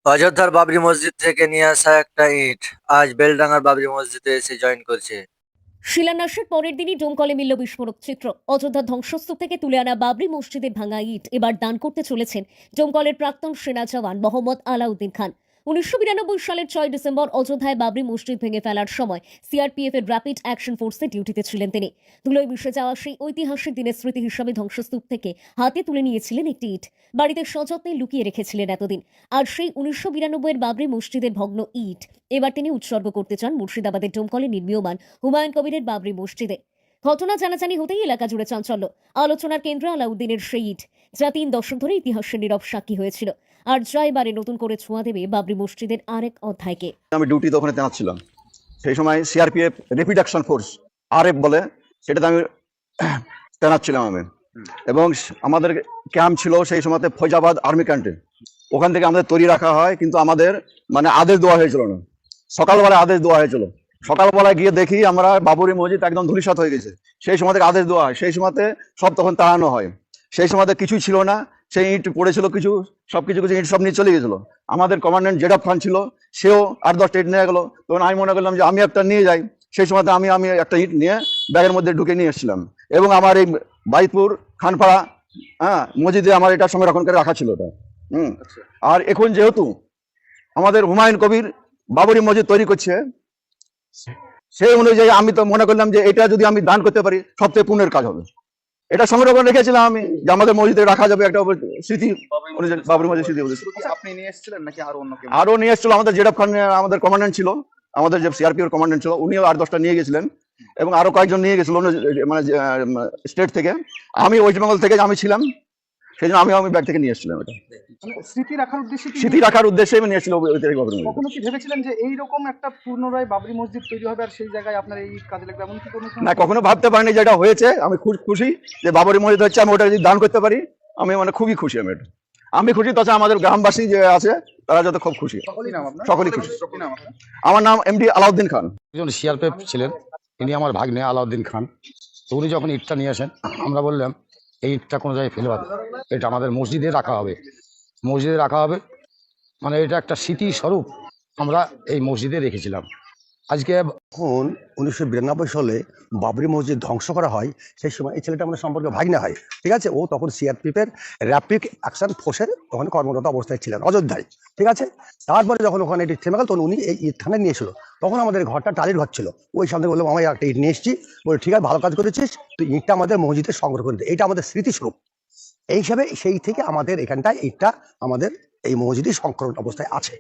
অযোধ্যার বাবরি মসজিদ থেকে নিয়ে আসা একটা ইট আজ বেলডাঙার বাবরি মসজিদে এসে জয়েন করছে। শিলান্যাসের পরের দিনই ডোমকলে মিলল বিস্ফোরক চিত্র। অযোধ্যার ধ্বংসস্তূপ থেকে তুলে আনা বাবরি মসজিদের ভাঙা ইট এবার দান করতে চলেছেন ডোমকলের প্রাক্তন সেনা জওয়ান মোহাম্মদ আলাউদ্দিন খান। 1992 সালের 6 ডিসেম্বর অযোধ্যায় বাবরি মসজিদ ভেঙে ফেলার সময় সিআরপিএফ এর র্যাপিড অ্যাকশন ফোর্সে ডিউটিতে ছিলেন তিনি। ধুলোয় মিশে যাওয়া সেই ঐতিহাসিক দিনের স্মৃতি হিসাবে ধ্বংসস্তূপ থেকে হাতে তুলে নিয়েছিলেন একটি ইট। বাড়িতে সযত্নে লুকিয়ে রেখেছিলেন এতদিন। আর সেই 1992 এর বাবরি মসজিদের ভগ্ন ইট এবার তিনি উৎসর্গ করতে চান মুর্শিদাবাদের ডোমকলে নির্মীয়মান হুমায়ুন কবিরের বাবরি মসজিদে। ঘটনা জানাজানি হতেই এলাকা জুড়ে চাঞ্চল্য। আলোচনার কেন্দ্রে আলাউদ্দিনের সেই ইট, যা 3 দশক ধরে ইতিহাসের নীরব সাক্ষী হয়েছিল, আর যা এবারে নতুন করে ছোঁয়া দেবে বাবরি মসজিদের আরেক অধ্যায়কে। আমি ডিউটিতে ওখানে তৈনাত ছিলাম। সেই সময় CRPF rapid action force RF বলে, সেটাতে আমি তৈনাত ছিলাম আমি। এবং আমাদের ক্যাম্প ছিল সেই সময়তে ফৈজাবাদ আর্মি ক্যান্টে। ওখান থেকে আমাদের তৈরি রাখা হয়, কিন্তু আমাদের মানে আদেশ দেওয়া হয়েছিল না। সকালবেলায় আদেশ দেওয়া হয়েছিল, সকালবেলায় গিয়ে দেখি আমরা বাবরি মসজিদ একদম ধূলিসাৎ হয়ে গেছে। সেই সময় থেকে আদেশ দেওয়া হয়, সেই সময়তে সব তখন তাড়ানো হয়। সেই সময়তে কিছুই ছিল না, সেই ইট পড়েছিল কিছু, সব কিছু কিছু ইট সব নিয়ে চলে গেছিল। আমাদের কমান্ড্যান্ট জেডাব খান ছিল, সেও 8-10টা ইট নিয়ে গেলো। তখন আমি মনে করলাম যে আমি একটা নিয়ে যাই। সেই সময়তে আমি আমি একটা ইট নিয়ে ব্যাগের মধ্যে ঢুকে নিয়ে এসেছিলাম, এবং আমার এই বাইতপুর খানপাড়া মসজিদে আমার এটা সংরক্ষণ করে রাখা ছিল এটা। আর এখন যেহেতু আমাদের হুমায়ুন কবির বাবরি মসজিদ তৈরি করছে, সেই অনুযায়ী আমি তো মনে করলাম যে এটা যদি আমি দান করতে পারি সবচেয়ে পুণ্যের কাজ হবে। এটা সংরক্ষণ রেখেছিলাম আমি, যে আমাদের মসজিদে রাখা যাবে একটা স্মৃতি, বাবরি মসজিদ স্মৃতি। আপনি নিয়ে এসেছিলেন নাকি আরো অন্য কেউ? আরো নিয়ে এসেছিল আমাদের জেডাব খান, আমাদের কমান্ড্যান্ট ছিল, আমাদের যে সিআরপি এর কমান্ড্যান্ট ছিল, উনিও 8-10টা নিয়ে গেছিলেন, এবং আরো কয়েকজন নিয়ে গেছিল মানে স্টেট থেকে। আমি ওয়েস্ট বেঙ্গল থেকে আমি ছিলাম, সেই জন্য আমি ব্যাগ থেকে নিয়ে এসেছিলাম। এটা স্মৃতি রাখার উদ্দেশ্যে স্মৃতি রাখার উদ্দেশ্যে আমি নিয়ে এসেছিলাম। কখনো কি ভেবেছিলেন যে এইরকম একটা পুনরায় বাবরি মসজিদ তৈরি হবে আর সেই জায়গায় আপনার এই কাজে লাগবে, এমন কি কোনো না, কখনো ভাবতে পারিনি যে এটা হয়েছে। আমি খুব খুশি যে বাবরি মসজিদ হচ্ছে, আমি ওটা যদি দান করতে পারি আমি মানে খুবই খুশি। আমি খুশি, তাছাড়া আমাদের গ্রামবাসী যে আছে তারা যাতে খুব খুশি, সকলেই খুশি। আমার নাম এমডি আলাউদ্দিন খান। একজন সিআরপিএফ ছিলেন, ইনি আমার ভাগ্নে আলাউদ্দিন খান। তো উনি যখন ইটটা নিয়ে আসেন, আমরা বললাম এই ইটটা কোনো জায়গায় ফেলবে না, এটা আমাদের মসজিদে রাখা হবে। মসজিদে রাখা হবে মানে এটা একটা স্মৃতিস্বরূপ আমরা এই মসজিদে রেখেছিলাম। আজকে যখন 1992 সালে বাবরি মসজিদ ধ্বংস করা হয়, সেই সময় এই ছেলেটা আমাদের সম্পর্কে ভাগ্নে হয়, ঠিক আছে। ও তখন সিআরপিএফের র্যাপিড অ্যাকশন ফোর্সের ওখানে কর্মরত অবস্থায় ছিলেন অযোধ্যায়, ঠিক আছে। তারপরে যখন ওখানে এটি থেমে গেল, তখন উনি এই ইট থানায় নিয়েছিল। তখন আমাদের ঘরটা টালির ঘর ছিল, ওই সামনে বললাম আমি একটা ইট নিয়ে এসেছি, বলে ঠিক আছে ভালো কাজ করেছিস, তুই ইটটা আমাদের মসজিদে সংগ্রহ করে দে, এটা আমাদের স্মৃতিস্বরূপ। এই হিসাবে সেই থেকে আমাদের এখানটায় ইটটা আমাদের এই মসজিদে সংরক্ষণ অবস্থায় আছে।